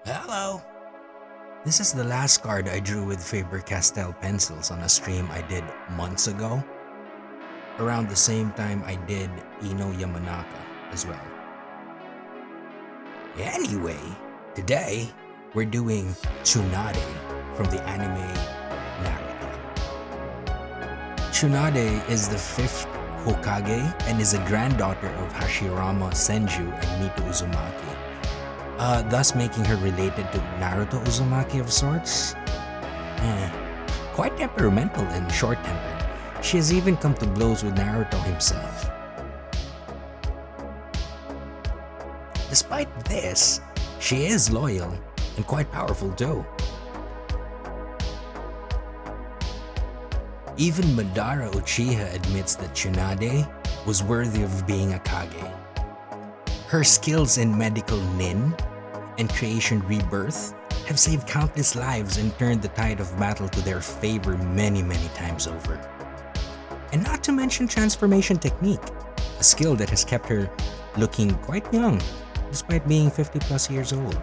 Hello! This is the last card I drew with Faber-Castell pencils on a stream I did months ago. Around the same time I did Ino Yamanaka as well. Anyway, today we're doing Tsunade from the anime Naruto. Tsunade is the 5th Hokage and is a granddaughter of Hashirama Senju and Mito Uzumaki. Thus making her related to Naruto Uzumaki of sorts. Quite temperamental and short-tempered. She has even come to blows with Naruto himself. Despite this, she is loyal and quite powerful too. Even Madara Uchiha admits that Tsunade was worthy of being a Kage. Her skills in medical nin and creation rebirth have saved countless lives and turned the tide of battle to their favor many times over. And not to mention transformation technique, a skill that has kept her looking quite young despite being 50 plus years old.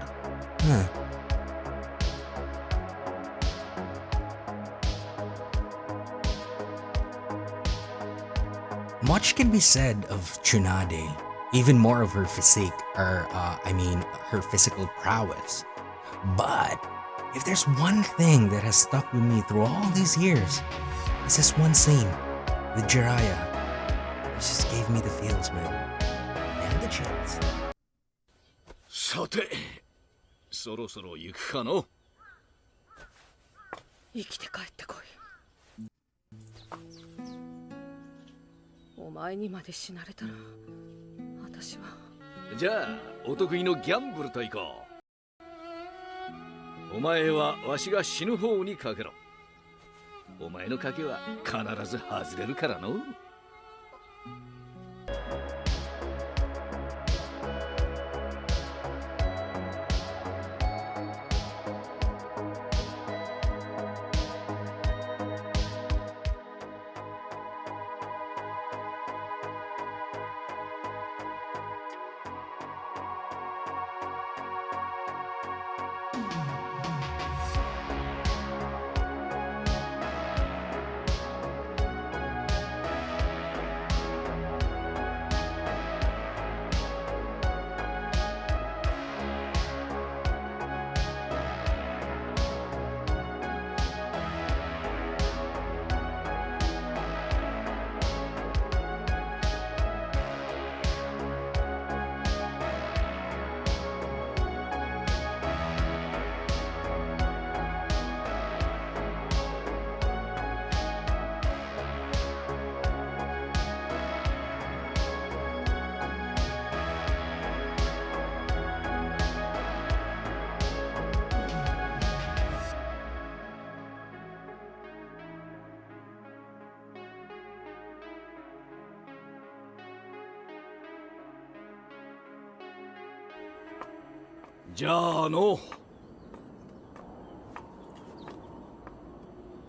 Much can be said of Tsunade, even more of her physique, or her physical prowess. But if there's one thing that has stuck with me through all these years, it's this one scene with Jiraiya. It just gave me the feels, man. And the chills. さて、そろそろ行くかの。生きて帰ってこい。お前にまで死なれたら、私は。じゃあ、お得意のギャンブルと行こう。お前はわしが死ぬ方にかけろ。お前の賭けは必ず外れるからの。じゃあの